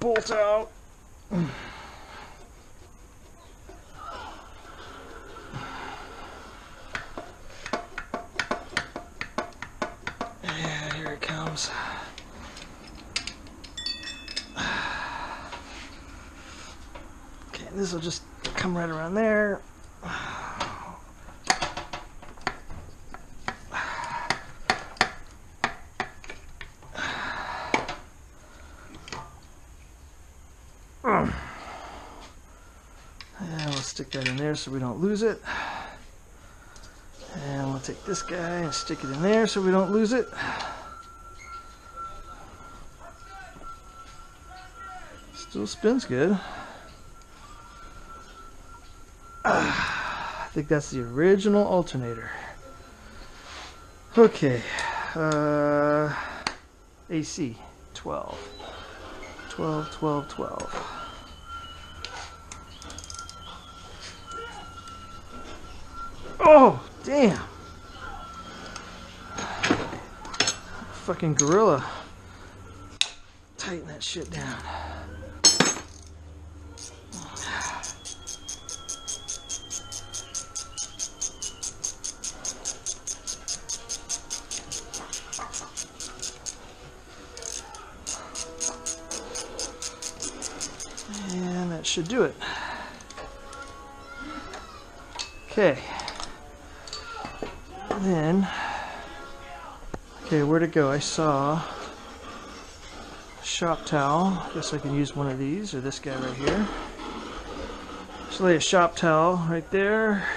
bolt out. Yeah, here it comes. Okay, this will just come right around there. And we'll stick that in there so we don't lose it. And we'll take this guy and stick it in there so we don't lose it. Still spins good. I think that's the original alternator. Okay. AC 12. 12, 12, 12. Oh, damn. Fucking gorilla. Tighten that shit down. And that should do it. Okay. Then, okay, where'd it go? I saw a shop towel. Guess I can use one of these, or this guy right here. Just lay a shop towel right there,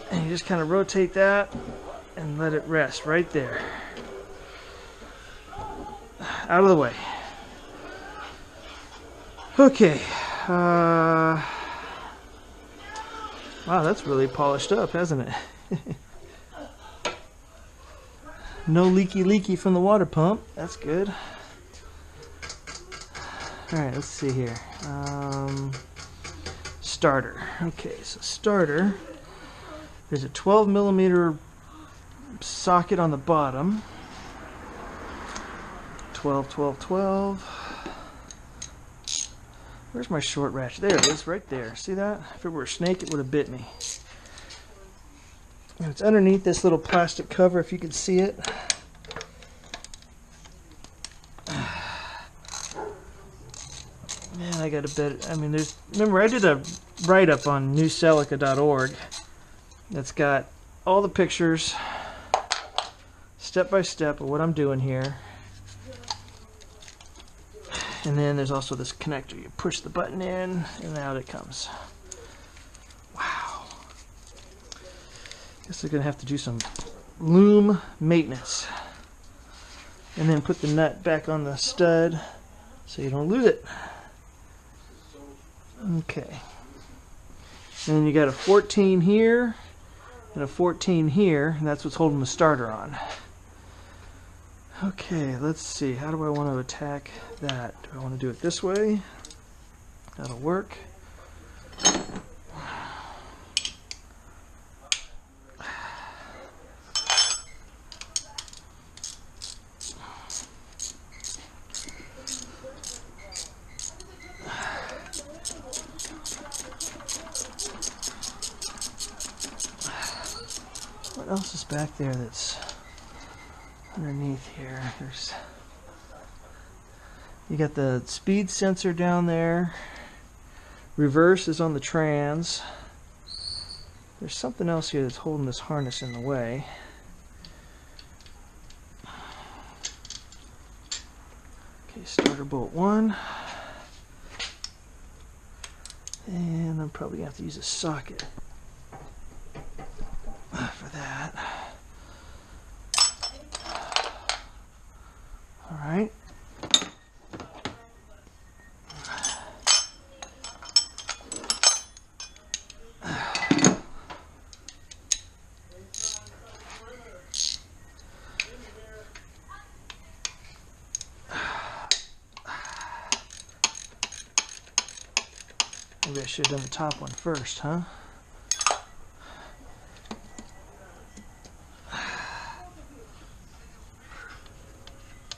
and you just kind of rotate that and let it rest right there. Out of the way. Okay. Wow, that's really polished up, hasn't it? No leaky from the water pump. That's good. Alright, let's see here. Starter. Okay, so starter. There's a 12mm socket on the bottom. 12, 12, 12. Where's my short ratchet? There it is, right there. See that? If it were a snake, it would have bit me. And it's underneath this little plastic cover, if you can see it. Man, I got a bit. I mean, there's. Remember, I did a write-up on newcelica.org that's got all the pictures, step by step, of what I'm doing here. And then there's also this connector. You push the button in, and out it comes. Wow. Guess they're going to have to do some loom maintenance. And then put the nut back on the stud so you don't lose it. Okay. And then you got a 14 here and a 14 here, and that's what's holding the starter on. Okay, let's see. How do I want to attack that? Do I want to do it this way? That'll work. What else is back there that's underneath here? You got the speed sensor down there. Reverse is on the trans. There's something else here that's holding this harness in the way. Okay, starter bolt 1. And I'm probably going to have to use a socket for that. Alright. Maybe I should have done the top one first, huh?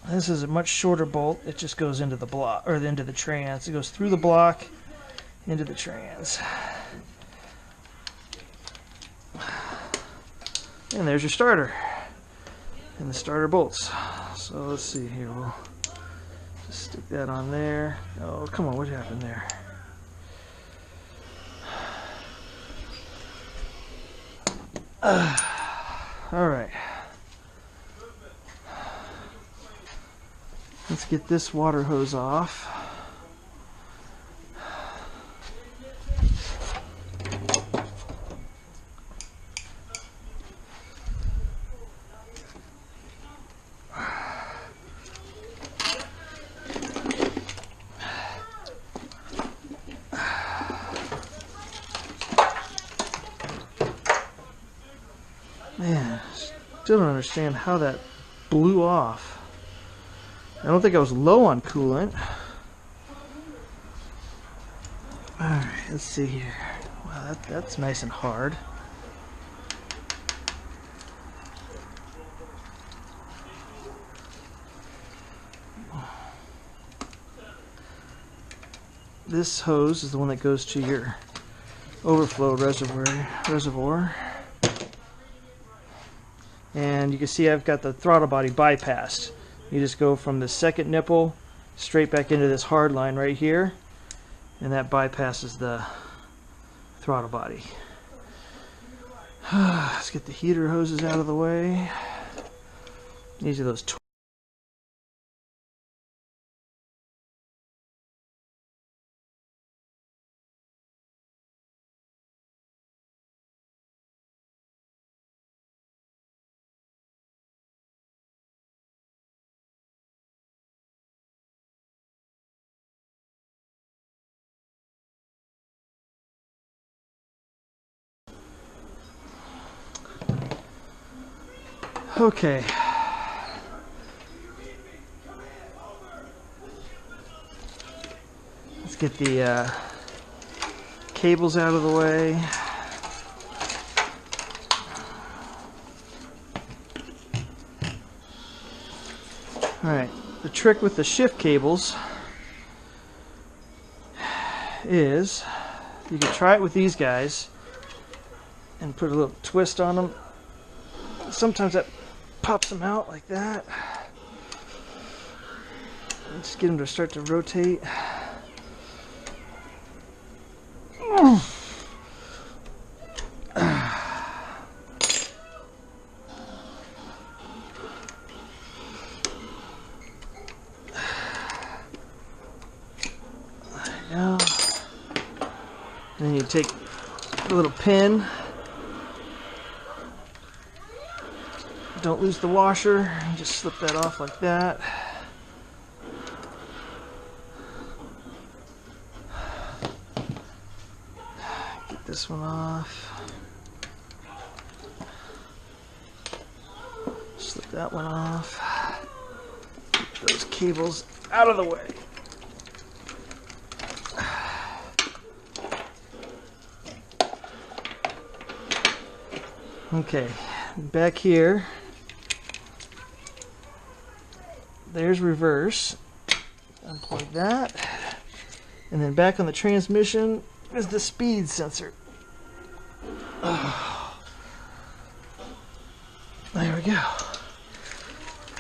This is a much shorter bolt. It just goes into the block, or into the trans. It goes through the block, into the trans. And there's your starter. And the starter bolts. So let's see here. We'll just stick that on there. Oh, come on, what happened there? Alright. Let's get this water hose off. Man, still don't understand how that blew off. I don't think I was low on coolant. Alright, let's see here. Wow, that's nice and hard. This hose is the one that goes to your overflow reservoir. And you can see I've got the throttle body bypassed. You just go from the second nipple straight back into this hard line right here, and that bypasses the throttle body. Let's get the heater hoses out of the way. These are those Okay. Let's get the cables out of the way. Alright, the trick with the shift cables is you can try it with these guys and put a little twist on them. Sometimes that pops them out like that. Just get them to start to rotate. There you go. And then you take the little pin. Don't lose the washer. Just slip that off like that. Get this one off. Slip that one off. Get those cables out of the way. Okay, back here. There's reverse. Unplug that. And then back on the transmission is the speed sensor. Oh. There we go.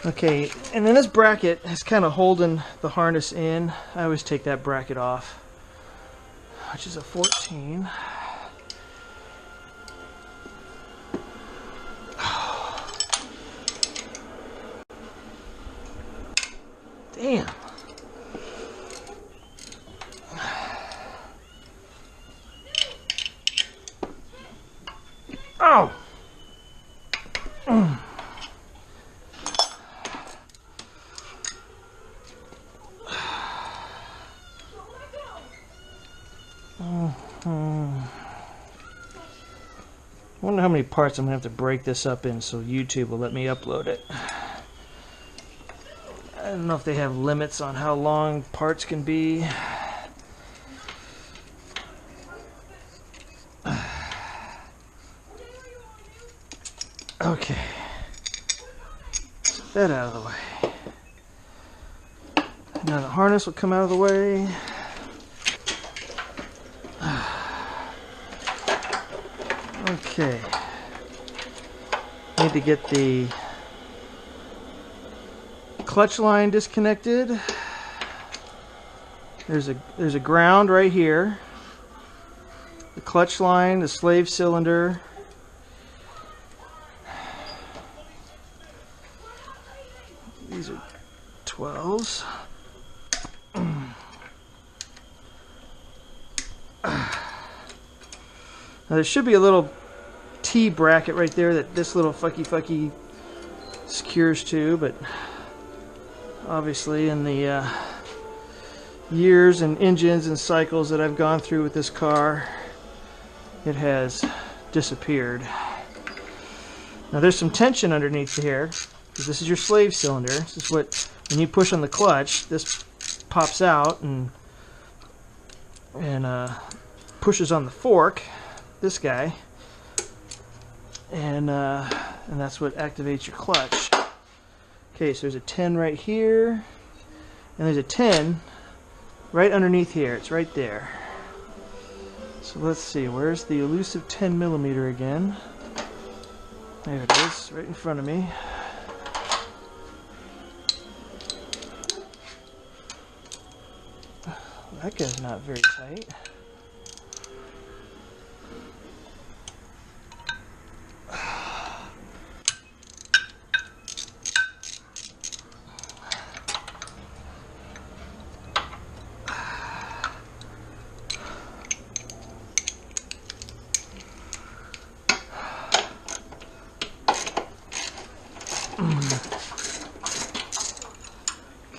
Okay, and then this bracket is kind of holding the harness in. I always take that bracket off, which is a 14. Damn. Oh. I wonder how many parts I'm going to have to break this up in so YouTube will let me upload it. I don't know if they have limits on how long parts can be. Okay. Get that out of the way. Now the harness will come out of the way. Okay. Need to get the clutch line disconnected. There's a ground right here. The clutch line, the slave cylinder. These are 12s. Now there should be a little T bracket right there that this little fucky secures to, but obviously in the years and engines and cycles that I've gone through with this car, it has disappeared. Now there's some tension underneath here, because this is your slave cylinder. This is what, when you push on the clutch, this pops out and pushes on the fork, this guy, and that's what activates your clutch. Okay, so there's a 10 right here, and there's a 10 right underneath here. It's right there. So let's see, where's the elusive 10 millimeter again? There it is, right in front of me. That guy's not very tight.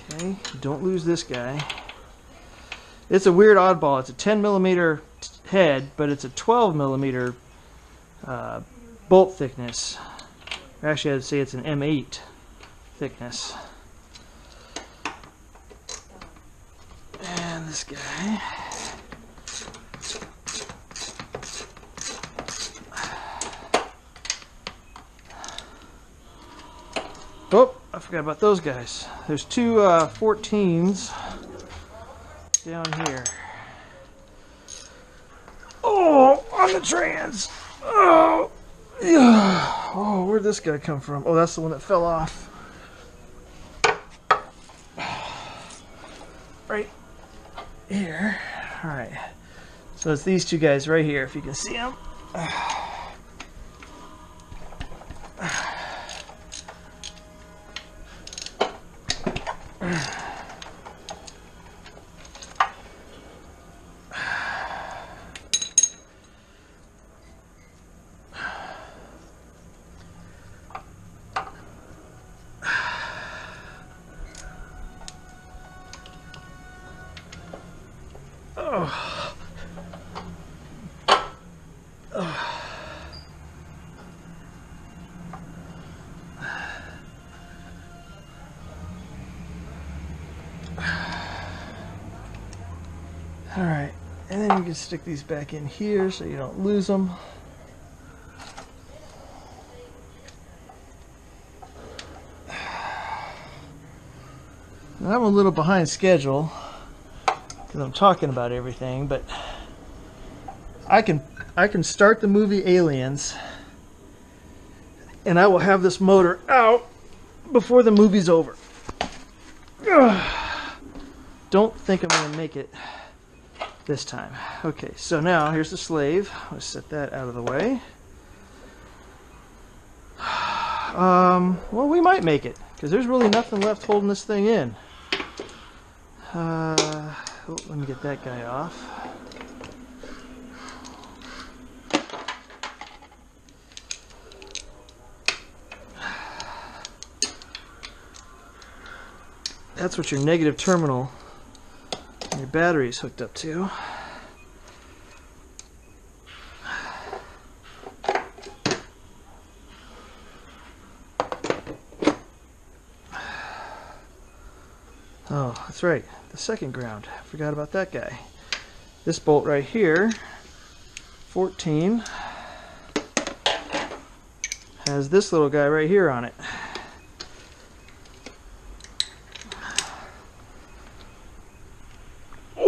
Okay, don't lose this guy. It's a weird oddball. It's a 10 millimeter head, but it's a 12 millimeter bolt thickness. Actually, I'd say it's an M8 thickness. And this guy. Oh, I forgot about those guys. There's two 14s down here. Oh, on the trans. Oh, yeah. Oh, where'd this guy come from? Oh, that's the one that fell off. Right here. All right. So it's these two guys right here, if you can see them. Oh. Oh. All right, and then you can stick these back in here so you don't lose them. Now I'm a little behind schedule because I'm talking about everything, but I can start the movie Aliens, and I will have this motor out before the movie's over. Don't think I'm going to make it this time. Okay, so now here's the slave. Let's set that out of the way. Well, we might make it because there's really nothing left holding this thing in. Let me get that guy off. That's what your negative terminal and your battery is hooked up to. Oh, that's right. The second ground. I forgot about that guy. This bolt right here, 14, has this little guy right here on it.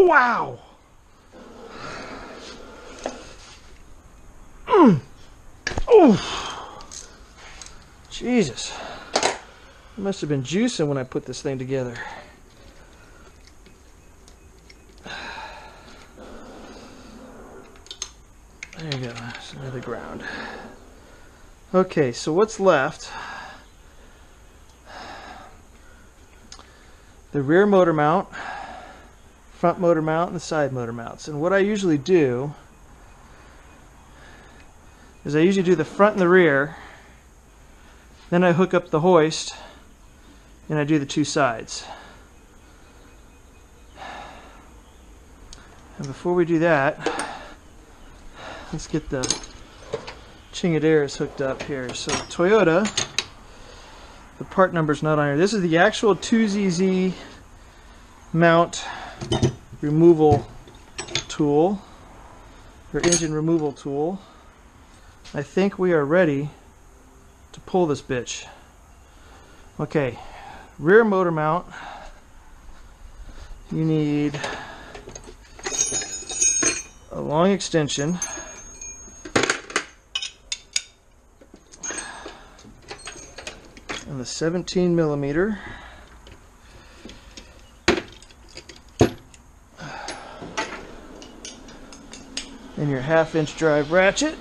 Wow! Oh! Jesus. It must have been juicing when I put this thing together. There you go. That's another ground. Okay, so what's left? The rear motor mount, front motor mount, and the side motor mounts. And what I usually do is I usually do the front and the rear, then I hook up the hoist, and I do the two sides. And before we do that, let's get the chingaderas hooked up here. So Toyota, the part number's not on here. This is the actual 2ZZ mount removal tool, or engine removal tool. I think we are ready to pull this bitch. Okay, rear motor mount. You need a long extension. And the 17 millimeter. And your 1/2-inch drive ratchet.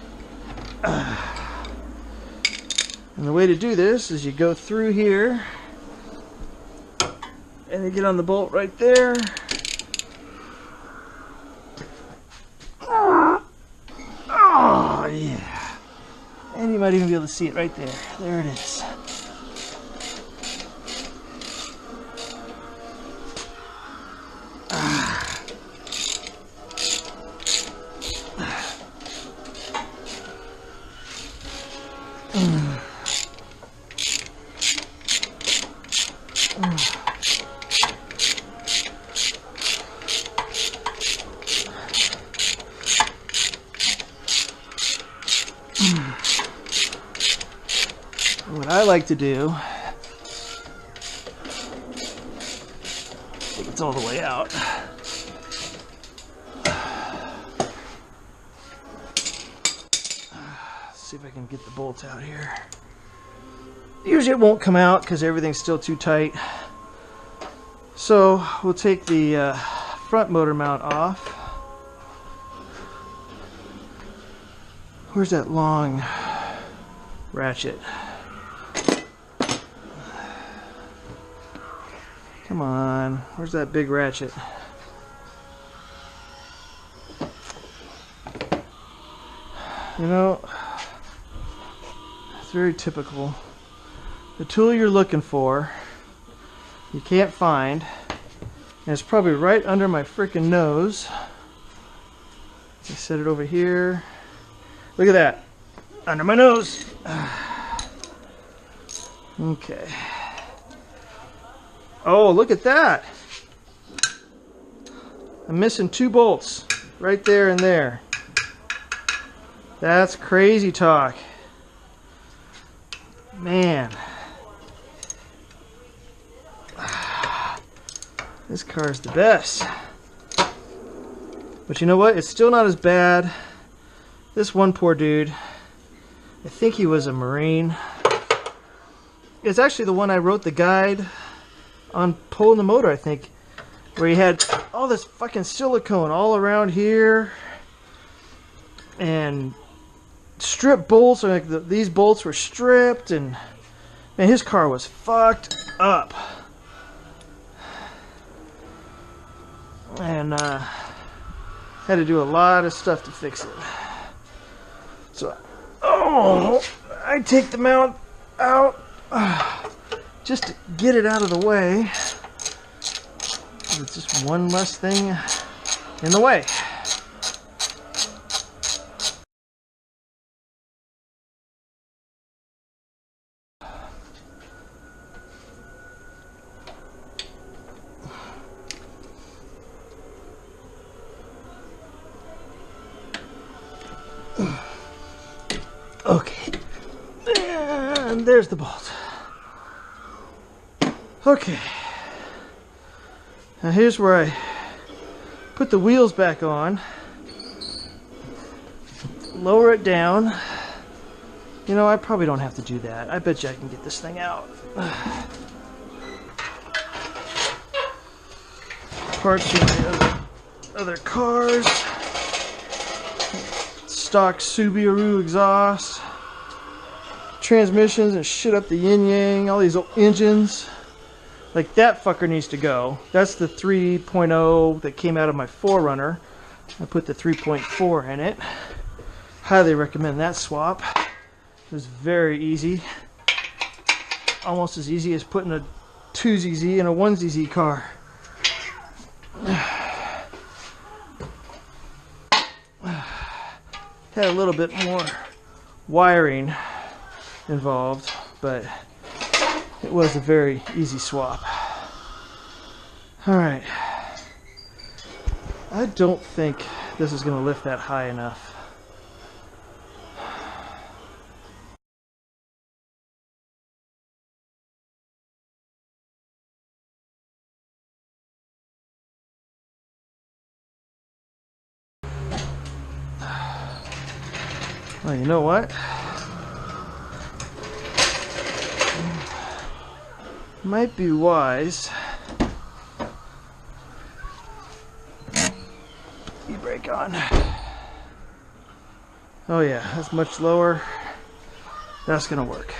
And the way to do this is you go through here and you get on the bolt right there. Oh yeah. And you might even be able to see it right there. There it is. What I like to do, I think it's all the way out. See if I can get the bolts out here. Usually it won't come out because everything's still too tight. So we'll take the front motor mount off. Where's that long ratchet? Come on, where's that big ratchet? You know, it's very typical. The tool you're looking for, you can't find, and it's probably right under my freaking nose. I set it over here. Look at that, under my nose. Okay. Oh, look at that. I'm missing 2 bolts right there and there. That's crazy talk. Man. This car is the best. But you know what? It's still not as bad. This one poor dude, I think he was a Marine. It's actually the one I wrote the guide on pulling the motor, I think, where he had all this fucking silicone all around here and stripped bolts. Like these bolts were stripped, and man, his car was fucked up. And had to do a lot of stuff to fix it. So, oh, I take the mount out just to get it out of the way. It's just one less thing in the way. Okay, and there's the bolt. Okay, now here's where I Put the wheels back on. Lower it down. You know, I probably don't have to do that. I bet you I can get this thing out. Parts of my other cars. Stock Subaru exhaust. Transmissions and shit up the yin-yang. All these old engines. Like, that fucker needs to go. That's the 3.0 that came out of my 4Runner. I put the 3.4 in it. Highly recommend that swap. It was very easy. Almost as easy as putting a 2ZZ in a 1ZZ car. Had a little bit more wiring involved, but it was a very easy swap. Alright. I don't think this is going to lift that high enough. Well, you know what? Might be wise. E-brake on. Oh yeah, that's much lower. That's gonna work.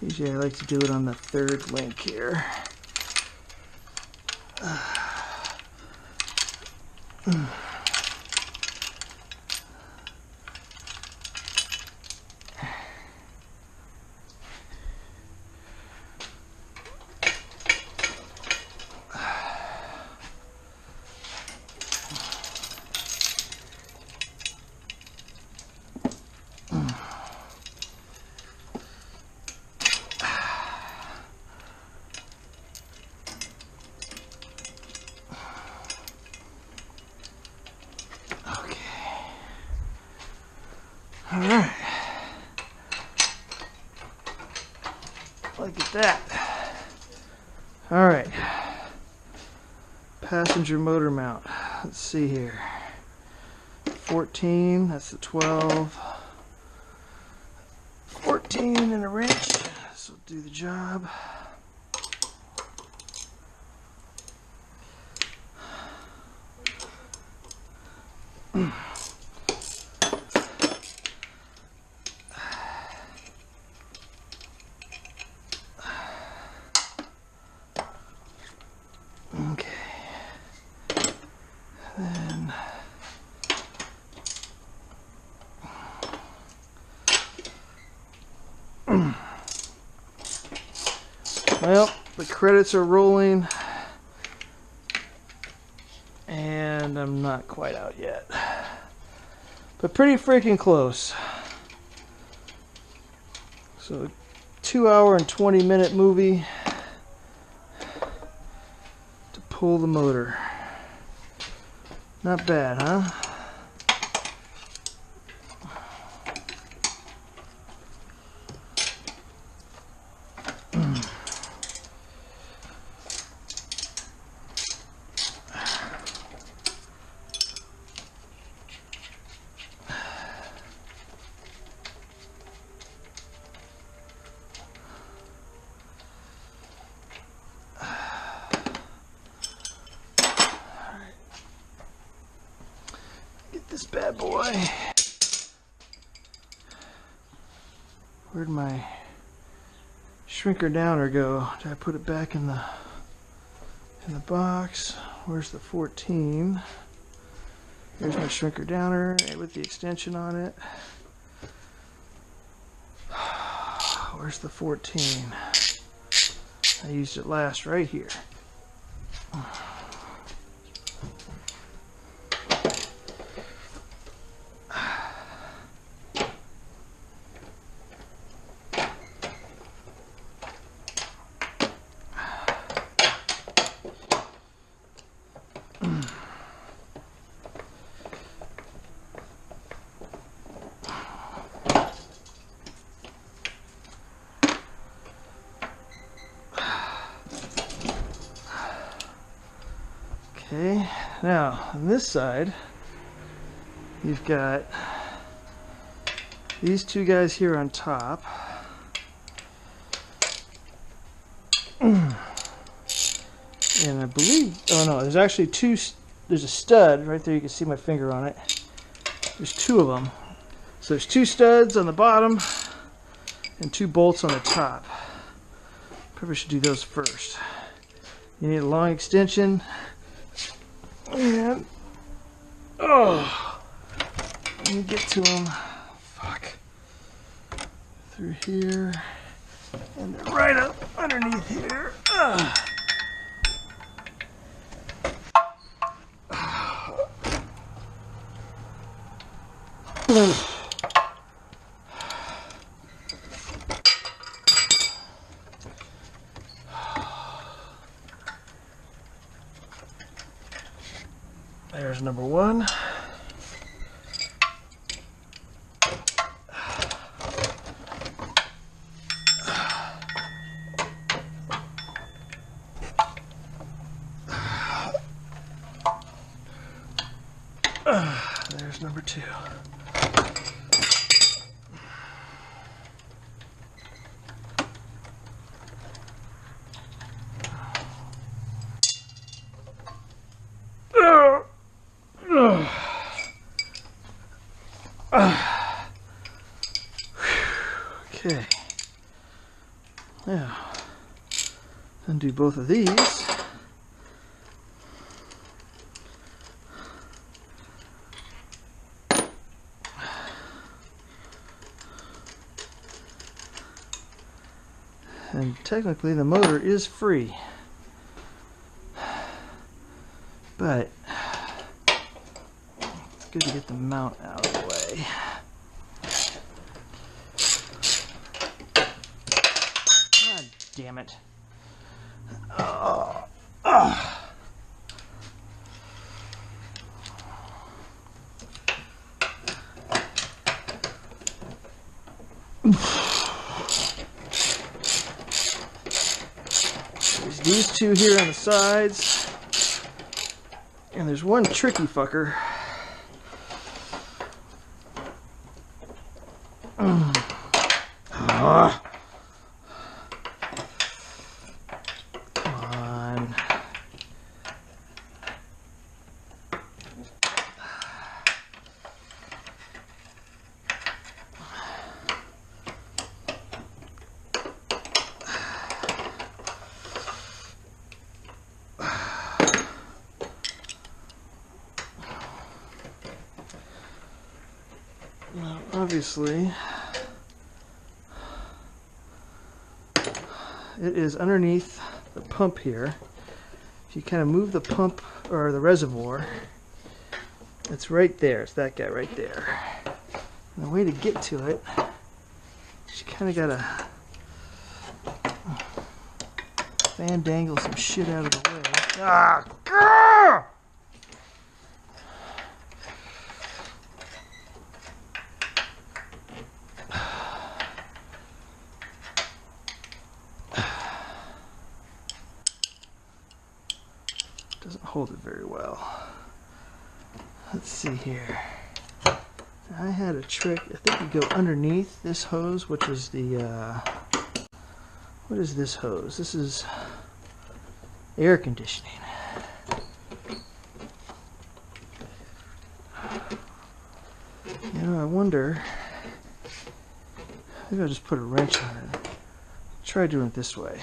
Usually I like to do it on the third link here. Alright. Look at that. Alright. Passenger motor mount. Let's see here. 14, that's the 12. 14 and a wrench. This will do the job. Okay. Then well, the credits are rolling and I'm not quite out yet, but pretty freaking close. So 2 hour and 20-minute movie to pull the motor. Not bad, huh? this bad boy. Where'd my shrinker downer go? Did I put it back in the box? Where's the 14? Here's my shrinker downer with the extension on it. Where's the 14? I used it last right here. Okay, now on this side, you've got these two guys here on top. And I believe, oh no, there's actually two, there's a stud right there, you can see my finger on it. There's two of them. So there's two studs on the bottom and two bolts on the top. Probably should do those first. You need a long extension. And oh, let me get to them. Fuck. Through here, and they're right up underneath here. There's number one. There's number two. Okay. Now, undo both of these. And technically the motor is free, but it's good to get the mount out of the way. God damn it. There's these two here on the sides, and there's one tricky fucker. Come on. Now, obviously, it is underneath the pump here. If you kind of move the pump or the reservoir, it's right there. It's that guy right there. And the way to get to it, you kind of gotta fandangle some shit out of the way. Ah, grr! Doesn't hold it very well. Let's see here. I had a trick. I think you go underneath this hose, which is the what is this hose? This is air conditioning. know, I wonder, maybe I'll just put a wrench on it. Try doing it this way.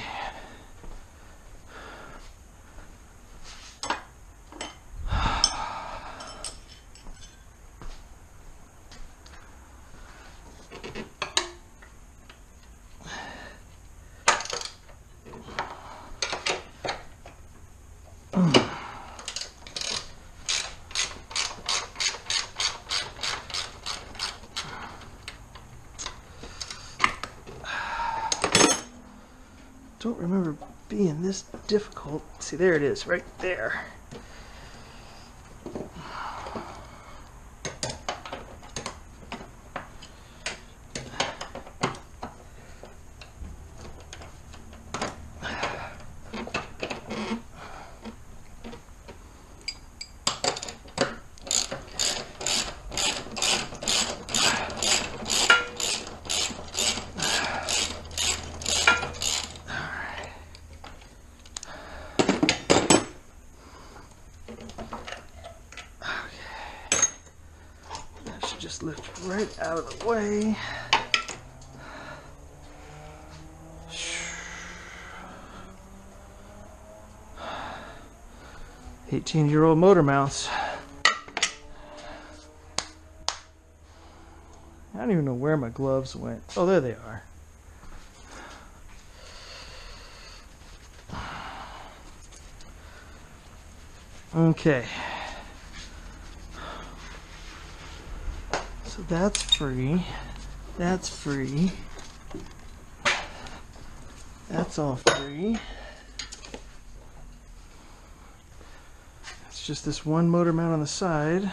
Don't remember being this difficult. See, there it is, right there. Just lift right out of the way. 18-year-old motor mounts. I don't even know where my gloves went. Oh, there they are. Okay. So that's free. That's free. That's all free. It's just this one motor mount on the side.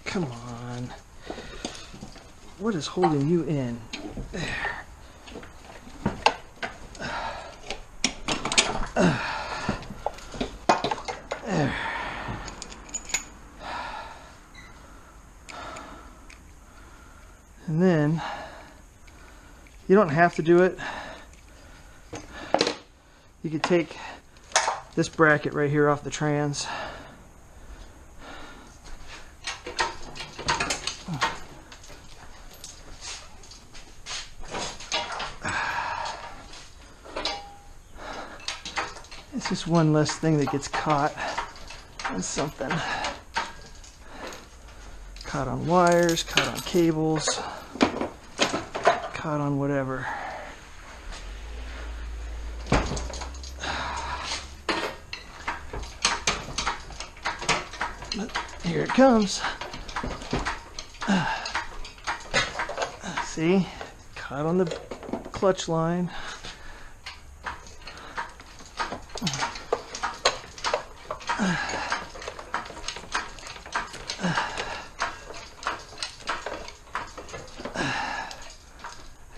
Come on. What is holding you in? There. There. And then, you don't have to do it. You could take this bracket right here off the trans. It's just one less thing that gets caught on something. Caught on wires, caught on cables, caught on whatever. But here it comes. See? Caught on the clutch line.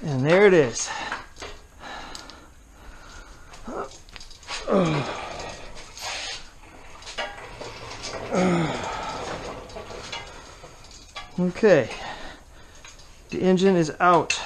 And there it is. Okay, the engine is out.